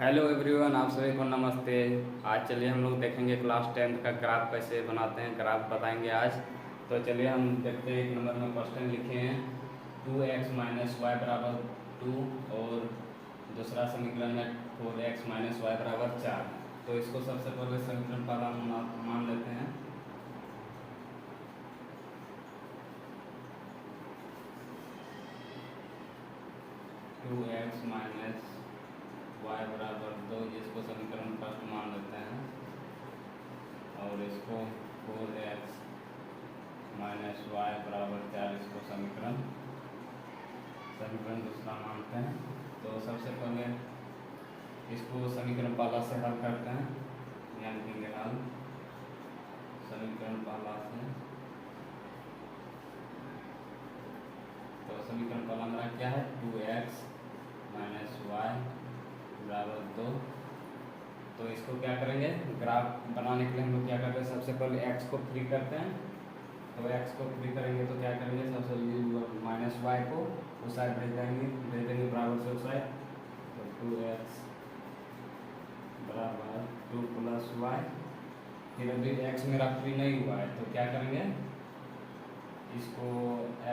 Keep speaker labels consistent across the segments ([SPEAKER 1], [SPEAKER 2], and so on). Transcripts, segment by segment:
[SPEAKER 1] Hello everyone, आप सभी को नमस्ते। आज चलिए हम लोग देखेंगे क्लास 10th का ग्राफ कैसे बनाते हैं, ग्राफ बताएंगे आज। तो चलिए हम देखते हैं। एक नंबर में क्वेश्चन लिखे हैं 2x माइनस वाई बराबर 2 और दूसरा समीकरण है 4x माइनस वाई बराबर 4। तो इसको सबसे पहले समीकरण पहला मान लेते हैं। टू एक्स माइनस वाई बराबर 2, जिसको समीकरण फर्स्ट मान लेते हैं, और इसको 4x माइनस वाई बराबर 4 इसको समीकरण दूसरा मानते हैं। तो सबसे पहले इसको समीकरण पहला से हल करते हैं। यहाँ लिखेंगे हल समीकरण पहला से। तो समीकरण पहला हमारा क्या है, 2x माइनस वाई बराबर 2। तो इसको क्या करेंगे, ग्राफ बनाने के लिए हम लोग क्या करते हैं, सबसे पहले x को फ्री करते हैं। तो x को फ्री करेंगे तो क्या करेंगे, सबसे माइनस वाई को उस साइड भेज देंगे बराबर से उस साइड। तो 2x बराबर 2 प्लस वाई। फिर अभी x मेरा फ्री नहीं हुआ है तो क्या करेंगे, इसको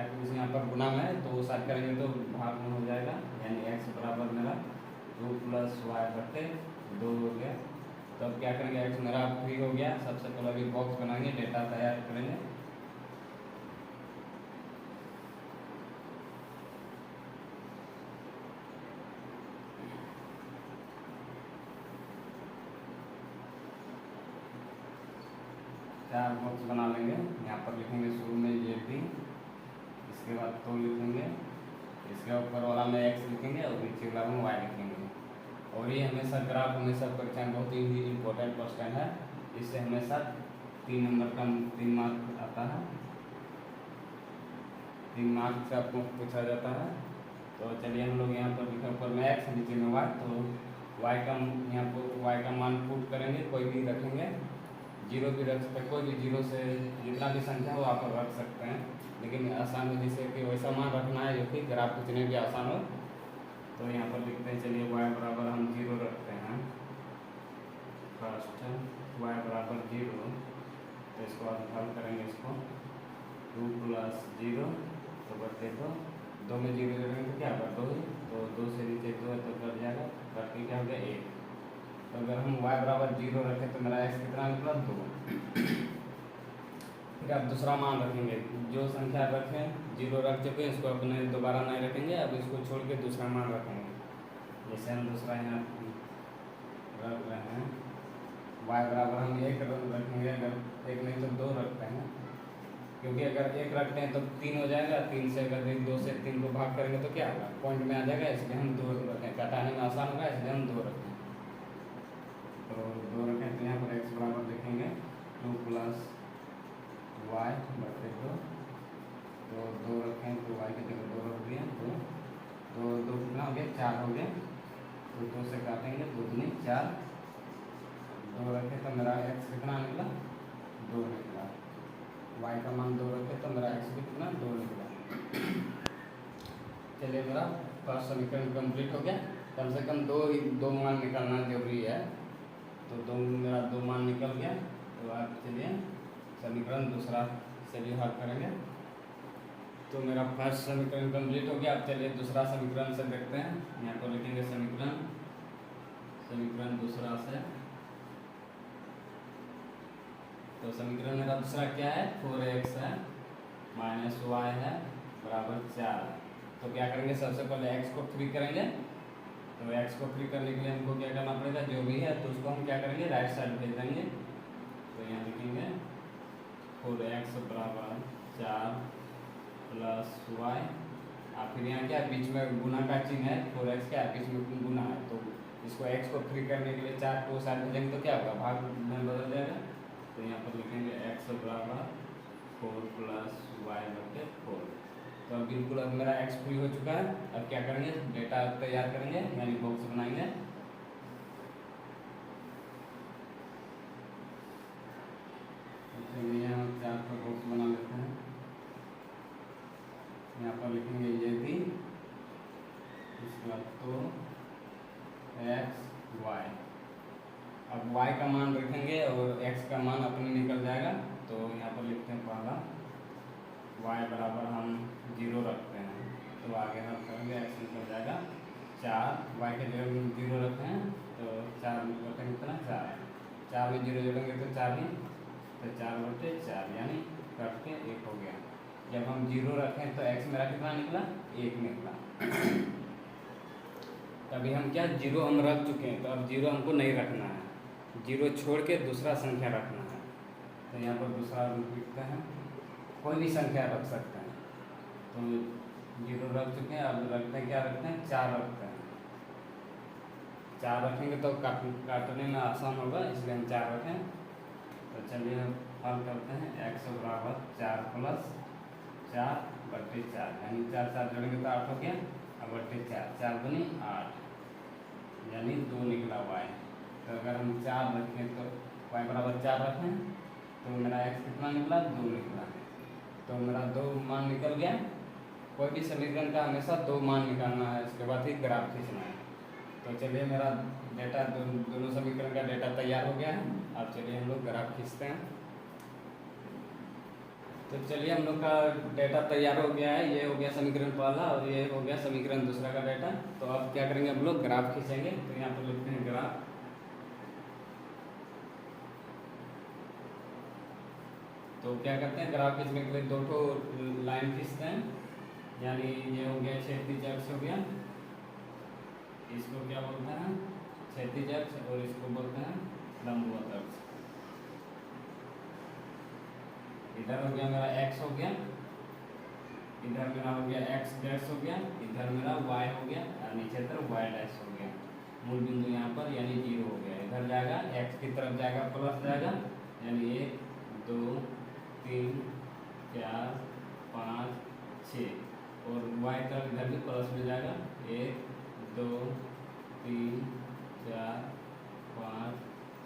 [SPEAKER 1] x यहाँ पर गुना में है तो उस साइड करेंगे तो भाग में हो जाएगा, यानी x बराबर मेरा 2 प्लस वाई बटे 2 हो गया। तो अब क्या करेंगे, x मेरा फ्री हो गया। सबसे पहले अभी बॉक्स बनाएंगे, डेटा तैयार करेंगे। चार बॉक्स बना लेंगे। यहाँ पर लिखेंगे शुरू में ये भी, इसके बाद तो लिखेंगे, इसके ऊपर वाला में x लिखेंगे और नीचे वाला में y लिखेंगे। और ये हमेशा ग्राफ हमेशा परीक्षा में बहुत ही इम्पोर्टेंट क्वेश्चन है। इससे हमेशा 3 नंबर का 3 मार्क आता है, 3 मार्क से आपको पूछा जाता है। तो चलिए हम लोग यहाँ पर लिखे ऊपर में x नीचे में y। तो y का यहाँ पर y का मान पुट करेंगे, कोई भी रखेंगे, जीरो भी रख सकते हैं, कोई भी जीरो से जितना भी संख्या हो आप रख सकते हैं, लेकिन आसान हो जिससे कि वैसा मान रखना है जो कि ग्राफ खींचने भी आसान हो। तो यहाँ पर लिखते हैं, चलिए y बराबर हम 0 रखते हैं फर्स्ट, y बराबर 0। तो इसको अब हल करेंगे, इसको 2 प्लस 0 तो बटे 2 में 0 रखेंगे तो क्या होगा 2 ही, तो 2 से नीचे 2 है तो कट जाएगा, कट के क्या हो गया 1। तो अगर हम y बराबर 0 रखें तो मेरा x कितना निकला 2। फिर आप दूसरा मान रखेंगे, जो संख्या रखें 0 रख चुके हैं इसको अपने दोबारा नहीं रखेंगे, अब इसको छोड़ के दूसरा मान रखेंगे। जैसे हम दूसरा यहाँ रख रहे हैं, y बराबर हम 1 रखेंगे, अगर 1 नहीं तो 2 रखते हैं, क्योंकि अगर 1 रखते हैं तो 3 हो जाएगा, 3 से अगर 2 से 3 को भाग करेंगे तो क्या होगा, पॉइंट में आ जाएगा, इसलिए हम 2 रखें, घटाने में आसान होगा इसलिए हम 2 रखें। तो 2 रखें तो यहाँ पर x बराबर लिखेंगे 2 प्लस वाई बटे 2। तो 2 रखें तो y की जगह 2 रख दिया, 2 कितना हो गया 4 हो गया। तो 2 से काटेंगे, 2 दूनी 4, 2 रखें तो मेरा x कितना निकला 2 निकला। y का मान 2 रखें तो मेरा x भी कितना 2 निकला। चलिए मेरा फर्स्ट समीकरण कंप्लीट हो गया। कम से कम दो मान निकालना जरूरी है। तो मेरा 2 मान निकल गया। तो आप चलिए समीकरण दूसरा से भी हल करेंगे। तो मेरा फर्स्ट समीकरण कंप्लीट हो गया। अब चलिए दूसरा समीकरण से देखते हैं। यहाँ पर लिखेंगे समीकरण दूसरा से। तो समीकरण मेरा दूसरा क्या है, 4x है माइनस वाई है बराबर 4। तो क्या करेंगे, सबसे पहले x को फ्री करेंगे। तो x को फ्री करने के लिए हमको क्या करना पड़ेगा, जो भी है तो उसको हम क्या करेंगे राइट साइड भेज देंगे। तो यहाँ लिखेंगे 4x बराबर 4 प्लस वाई। और फिर यहाँ क्या बीच में गुना का चिन्ह है, 4x क्या बीच में गुना है, तो इसको x को फ्री करने के लिए 4 को साइड भेजेंगे तो क्या होगा, भाग में बदल जाएगा। तो यहाँ पर लिखेंगे x बराबर 4 प्लस वाई बटे 4। तो अब बिल्कुल अब मेरा x फ्री हो चुका है। अब क्या करेंगे, डेटा तैयार करेंगे, यानी बॉक्स बनाएंगे। यहाँ 4 का बॉक्स बना लेते हैं। यहाँ पर लिखेंगे ये भी, इसके बाद तो x वाई। अब y का मान रखेंगे और x का मान अपने निकल जाएगा। तो यहाँ पर लिखते हैं पहला y बराबर हम 0 रखते हैं, तो आगे हम करेंगे x निकल जाएगा 4। y के जगह 0 रखते हैं तो 4 रखेंगे कितना 4, 4 में 0 जोड़ेंगे तो 4 ही, तो 4/4 यानी कट के 1 हो गया। जब हम 0 रखें तो x मेरा कितना निकला 1 निकला। अभी हम क्या 0 हम रख चुके हैं, तो अब 0 हमको नहीं रखना है, 0 छोड़ के दूसरा संख्या रखना है। तो यहाँ पर दूसरा लिखते हैं, कोई भी संख्या रख सकते हैं। तो 0 रख चुके हैं, अब रखते हैं क्या रखते हैं 4 रखते हैं। 4 रखेंगे तो काटने में आसान होगा, इसलिए हम 4 रखें। तो चलिए हम हल करते हैं। x बराबर 4 + 4/4 यानी 4 4 जोड़ेंगे तो 8 हो गया, अब 4 4 दूनी 8 यानी 2 निकला y। तो अगर हम 4 रखें तो y बराबर 4 रखें तो मेरा x कितना निकला 2 निकला। तो मेरा 2 मान निकल गया। कोई भी समीकरण का हमेशा 2 मान निकालना है, उसके बाद ही ग्राफ खींचना है। तो चलिए मेरा डेटा दोनों समीकरण का डेटा तैयार हो गया है। अब चलिए हम लोग ग्राफ खींचते हैं। तो चलिए हम लोग का डेटा तैयार हो गया है। ये हो गया समीकरण पहला और ये हो गया समीकरण दूसरा का डेटा। तो अब क्या करेंगे हम लोग ग्राफ खींचेंगे। तो यहाँ पर लिखते हैं ग्राफ। तो क्या करते हैं ग्राफ खींचने के लिए 2 लाइन खींचते हैं, यानी ये हो गया क्षैतिज अक्ष हो गया, इसको क्या बोलते हैं क्षैतिज अक्ष, और इसको बोलते हैं लंबवत अक्ष। इधर हो गया मेरा x हो गया, इधर मेरा हो गया x डैश हो गया, इधर मेरा y हो गया और नीचे तरफ y डैश हो गया। मूल बिंदु यहाँ पर यानी 0 हो गया। इधर जाएगा x की तरफ जाएगा प्लस जाएगा, यानी 1 2 3 4 5 6, और y तरफ इधर भी प्लस में जाएगा 1 2 3 4 5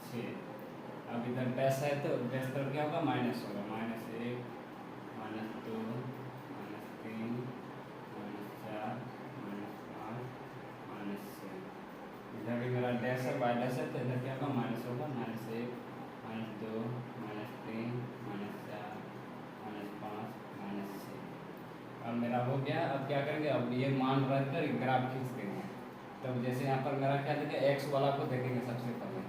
[SPEAKER 1] 6। अब इधर डैश है तो डैश तरफ क्या होगा माइनस होगा, -1 -2 -3 -4 -5 -6। इधर भी मेरा डैश है y डैश है, तो इधर क्या होगा माइनस होगा, -1 -2 -3 -4 -5 -6। अब मेरा हो गया। अब क्या करेंगे, अब ये मान रख कर ग्राफ खींच देंगे। तब जैसे यहाँ पर मेरा क्या देखें x वाला को देखेंगे सबसे पहले।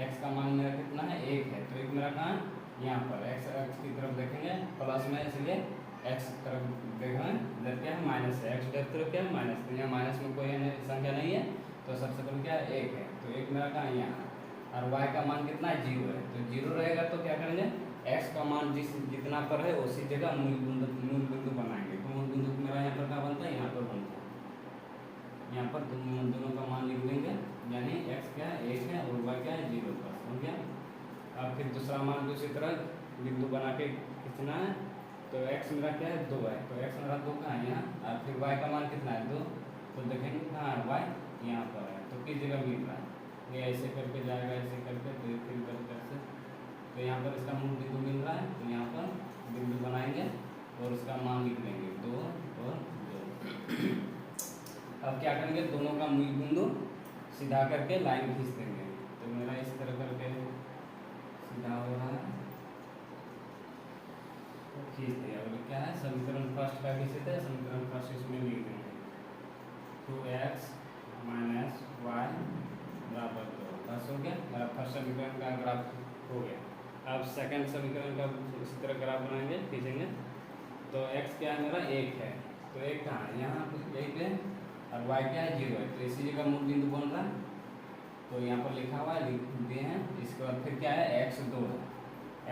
[SPEAKER 1] x का मान मेरा कितना है 1 है, तो 1 मेरा कहाँ है यहाँ पर x अक्ष की तरफ देखेंगे प्लस में, इसलिए x तरफ देख रहे हैं इधर क्या है माइनस है, x तरफ क्या है माइनस। तो यहाँ माइनस में कोई संख्या नहीं है, तो सबसे पहले क्या है 1 है, तो 1 मेरा कहाँ है यहाँ, और y का मान कितना है 0 है। तो 0 रहेगा तो क्या करेंगे x का मान जितना पर है उसी जगह मूल बिंदु बनाएंगे। तो मूल बिंदु मेरा यहाँ पर क्या बनता है, यहाँ पर बनता है। यहाँ पर दोनों का मान लिख देंगे, यानी x क्या है 1 है और y क्या है 0 पर हो गया। अब फिर दूसरा मान दूसरी तरह बिंदु बना के खींचना है। तो x मेरा क्या है 2 है, तो x मेरा 2 कहाँ है यहाँ, और फिर y का मान कितना है 2, तो देखेंगे कहाँ है y यहाँ पर है, तो किस जगह मिल रहा है, ये ऐसे करके जाएगा, ऐसे करके फिर करके, तो यहाँ पर इसका मूल बिंदु मिल रहा है, तो यहाँ पर बिंदु बनाएंगे और उसका मान लिख लेंगे 2 और 2। अब क्या करेंगे दोनों का मूल बिंदु सीधा करके लाइन खींच देंगे। तो मेरा इस तरह करके सीधा हो रहा है, खींच दिया। और क्या है समीकरण फर्स्ट का खींचे थे, समीकरण फर्स्ट इसमें लिख देंगे 2x - y बराबर 2। बस हो गया, मेरा फर्स्ट समीकरण का ग्राफ हो गया। अब सेकंड समीकरण का उसी तरह ग्राफ बनाएंगे, खींचेंगे। तो x क्या है मेरा 1 है, तो 1 कहाँ है यहाँ 1 है, और y क्या है 0 है, तो इसी जगह मूल बिंदु बन रहा है। तो यहाँ पर लिखा हुआ है, लिख दिए हैं। इसके बाद फिर क्या है x2 है,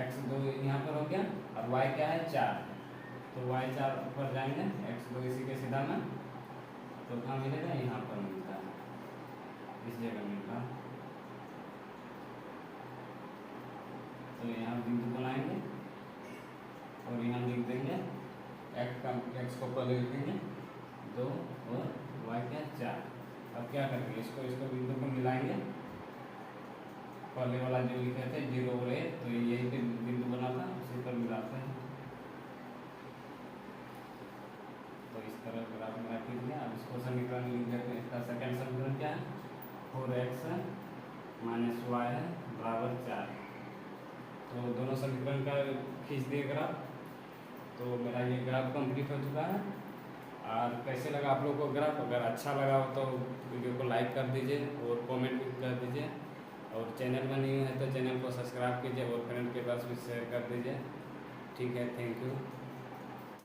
[SPEAKER 1] x2 यहाँ पर हो गया, और y क्या है 4 है, तो y 4 पर जाएंगे, x2 इसी के सीधा में, तो कहाँ मिलेगा यहाँ पर मिलता है, इस जगह मिलता है। तो यहाँ बिंदु बनाएंगे और यहाँ लिख देंगे x को पहले लिखेंगे 2 और y क्या 4। अब क्या करेंगे इसको बिंदु को मिलाएंगे, पहले वाला जो लिखे थे 0 और 1, तो यही पे बिंदु बना था, उसी पर मिलाते हैं। तो इस तरह ग्राफ में रख दिया। अब इसको समीकरण लिख देते हैं। इसका सेकंड समीकरण क्या है 4x माइनस वाई है बराबर 4। तो दोनों समीकरण का खींच दिए ग्राफ। तो मेरा ये ग्राफ कंप्लीट हो चुका है। और कैसे लगा आप लोग को ग्राफ? अगर अच्छा लगा हो तो वीडियो को लाइक कर दीजिए और कमेंट भी कर दीजिए, और चैनल में नहीं है तो चैनल को सब्सक्राइब कीजिए और फ्रेंड के पास भी शेयर कर दीजिए। ठीक है, थैंक यू।